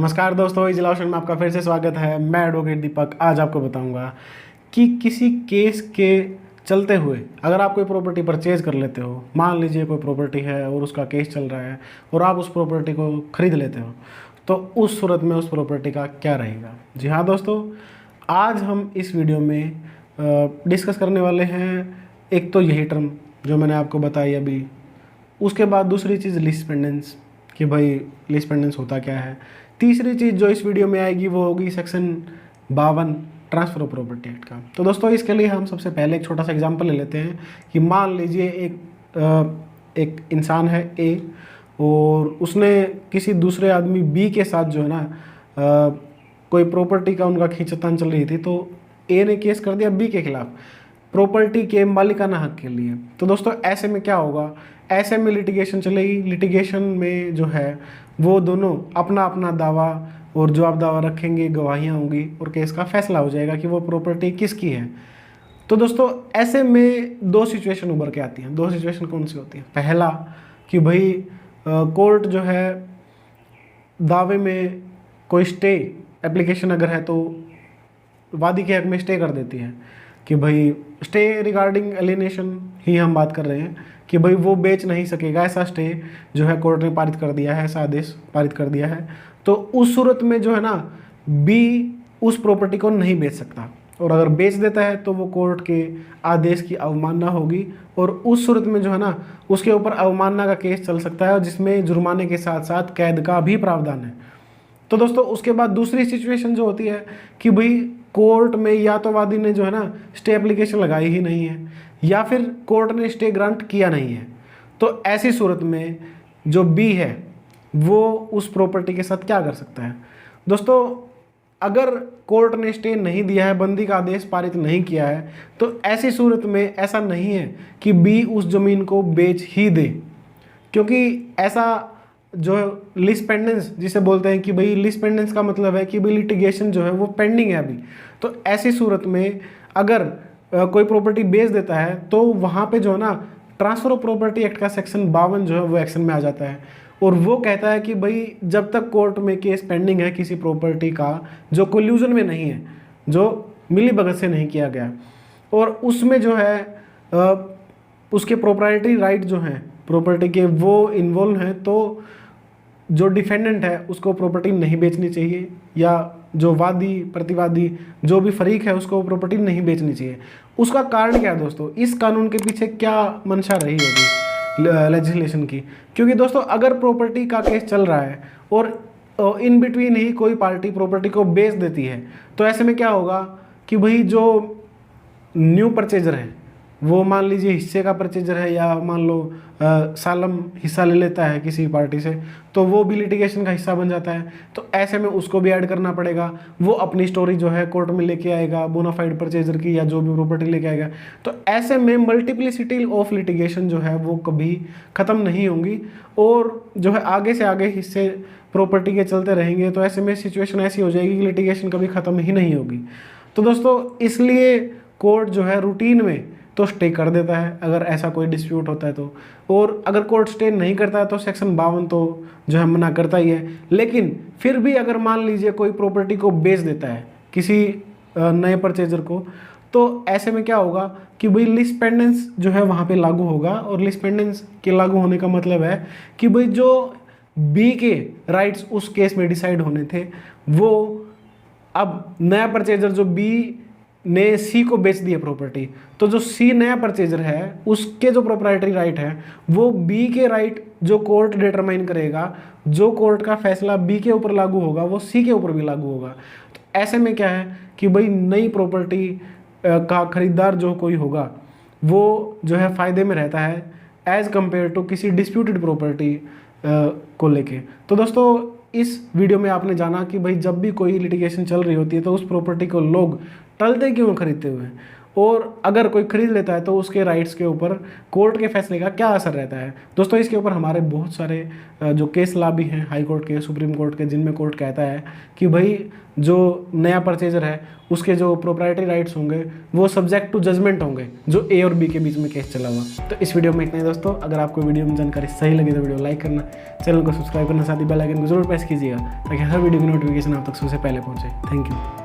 नमस्कार दोस्तों, इस इलाशन में आपका फिर से स्वागत है। मैं एडवोकेट दीपक आज आपको बताऊंगा कि किसी केस के चलते हुए अगर आप कोई प्रॉपर्टी परचेज कर लेते हो, मान लीजिए कोई प्रॉपर्टी है और उसका केस चल रहा है और आप उस प्रॉपर्टी को खरीद लेते हो, तो उस सूरत में उस प्रॉपर्टी का क्या रहेगा। जी हाँ दोस्तों, आज हम इस वीडियो में डिस्कस करने वाले हैं। एक तो यही टर्म जो मैंने आपको बताई अभी, उसके बाद दूसरी चीज़ लीज पेंडेंस कि भाई लीज पेंडेंस होता क्या है। तीसरी चीज़ जो इस वीडियो में आएगी वो होगी section 52 transfer of property act का। तो दोस्तों इसके लिए हम सबसे पहले एक छोटा सा एग्जांपल ले लेते हैं कि मान लीजिए एक इंसान है ए और उसने किसी दूसरे आदमी बी के साथ जो है ना कोई प्रॉपर्टी का उनका खींचतान चल रही थी, तो ए ने केस कर दिया बी के खिलाफ प्रॉपर्टी के मालिकाना हक के लिए। तो दोस्तों ऐसे में क्या होगा, ऐसे में लिटिगेशन चलेगी। लिटिगेशन में जो है वो दोनों अपना अपना दावा और जो आप दावा रखेंगे गवाहियाँ होंगी और केस का फैसला हो जाएगा कि वो प्रॉपर्टी किसकी है। तो दोस्तों ऐसे में दो सिचुएशन उभर के आती हैं। दो सिचुएशन कौन सी होती है? पहला कि भाई कोर्ट जो है दावे में कोई स्टे एप्लीकेशन अगर है तो वादी के हक में स्टे कर देती है कि भाई स्टे रिगार्डिंग एलिनेशन ही हम बात कर रहे हैं कि भाई वो बेच नहीं सकेगा, ऐसा स्टे जो है कोर्ट ने पारित कर दिया है, ऐसा आदेश पारित कर दिया है। तो उस सूरत में जो है ना बी उस प्रॉपर्टी को नहीं बेच सकता, और अगर बेच देता है तो वो कोर्ट के आदेश की अवमानना होगी, और उस सूरत में जो है ना उसके ऊपर अवमानना का केस चल सकता है, और जिसमें जुर्माने के साथ साथ कैद का भी प्रावधान है। तो दोस्तों उसके बाद दूसरी सिचुएशन जो होती है कि भाई कोर्ट में या तो वादी ने जो है ना स्टे एप्लीकेशन लगाई ही नहीं है या फिर कोर्ट ने स्टे ग्रांट किया नहीं है। तो ऐसी सूरत में जो बी है वो उस प्रॉपर्टी के साथ क्या कर सकता है? दोस्तों अगर कोर्ट ने स्टे नहीं दिया है, बंदी का आदेश पारित नहीं किया है, तो ऐसी सूरत में ऐसा नहीं है कि बी उस जमीन को बेच ही दे, क्योंकि ऐसा जो लीज पेंडेंस जिसे बोलते हैं कि भाई लीज पेंडेंस का मतलब है कि भाई लिटिगेशन जो है वो पेंडिंग है अभी। तो ऐसी सूरत में अगर कोई प्रॉपर्टी बेच देता है तो वहाँ पे जो है ना ट्रांसफर ऑफ प्रॉपर्टी एक्ट का सेक्शन 52 जो है वो एक्शन में आ जाता है, और वो कहता है कि भाई जब तक कोर्ट में केस पेंडिंग है किसी प्रॉपर्टी का जो कोल्यूजन में नहीं है, जो मिली भगत से नहीं किया गया, और उसमें जो है उसके प्रोप्राइटरी राइट जो हैं प्रॉपर्टी के वो इन्वॉल्व हैं, तो जो डिफेंडेंट है उसको प्रॉपर्टी नहीं बेचनी चाहिए, या जो वादी प्रतिवादी जो भी फरीक है उसको प्रॉपर्टी नहीं बेचनी चाहिए। उसका कारण क्या है दोस्तों? इस कानून के पीछे क्या मंशा रही होगी लेजिस्लेशन की? क्योंकि दोस्तों अगर प्रॉपर्टी का केस चल रहा है और इन बिटवीन ही कोई पार्टी प्रॉपर्टी को बेच देती है, तो ऐसे में क्या होगा कि भाई जो न्यू परचेजर है वो मान लीजिए हिस्से का परचेजर है, या मान लो सालम हिस्सा ले लेता है किसी पार्टी से, तो वो भी लिटिगेशन का हिस्सा बन जाता है। तो ऐसे में उसको भी ऐड करना पड़ेगा, वो अपनी स्टोरी जो है कोर्ट में लेके आएगा बोनाफाइड परचेजर की, या जो भी प्रॉपर्टी लेके आएगा। तो ऐसे में मल्टीप्लिसिटी ऑफ लिटिगेशन जो है वो कभी ख़त्म नहीं होंगी, और जो है आगे से आगे हिस्से प्रॉपर्टी के चलते रहेंगे। तो ऐसे में सिचुएशन ऐसी हो जाएगी कि लिटिगेशन कभी ख़त्म ही नहीं होगी। तो दोस्तों इसलिए कोर्ट जो है रूटीन में तो स्टे कर देता है अगर ऐसा कोई डिस्प्यूट होता है तो, और अगर कोर्ट स्टे नहीं करता है तो सेक्शन 52 तो जो है मना करता ही है। लेकिन फिर भी अगर मान लीजिए कोई प्रॉपर्टी को बेच देता है किसी नए परचेजर को, तो ऐसे में क्या होगा कि भाई लीज पेंडेंस जो है वहाँ पे लागू होगा, और लीज पेंडेंस के लागू होने का मतलब है कि भाई जो बी के राइट्स उस केस में डिसाइड होने थे वो अब नया परचेजर जो बी ने सी को बेच दिया प्रॉपर्टी, तो जो सी नया परचेजर है उसके जो प्रोप्राइटरी राइट है वो बी के राइट जो कोर्ट डिटरमाइन करेगा, जो कोर्ट का फैसला बी के ऊपर लागू होगा वो सी के ऊपर भी लागू होगा। तो ऐसे में क्या है कि भाई नई प्रॉपर्टी का खरीदार जो कोई होगा वो जो है फ़ायदे में रहता है एज़ कम्पेयर टू किसी डिस्प्यूटेड प्रॉपर्टी को लेके। तो दोस्तों इस वीडियो में आपने जाना कि भाई जब भी कोई लिटिगेशन चल रही होती है तो उस प्रॉपर्टी को लोग टलते क्यों खरीदते हुए हैं, और अगर कोई खरीद लेता है तो उसके राइट्स के ऊपर कोर्ट के फैसले का क्या असर रहता है। दोस्तों इसके ऊपर हमारे बहुत सारे जो केस लॉ भी हैं हाई कोर्ट के, सुप्रीम कोर्ट के, जिनमें कोर्ट कहता है कि भाई जो नया परचेजर है उसके जो प्रोप्राइटरी राइट्स होंगे वो सब्जेक्ट टू जजमेंट होंगे जो ए और बी के बीच में केस चला हुआ। तो इस वीडियो में इतना ही दोस्तों। अगर आपको वीडियो में जानकारी सही लगी तो वीडियो लाइक करना, चैनल को सब्सक्राइब करना, साथ ही बेल आइकन को जरूर प्रेस कीजिएगा ताकि हर वीडियो की नोटिफिकेशन आप तक सबसे पहले पहुंचे। Thank you.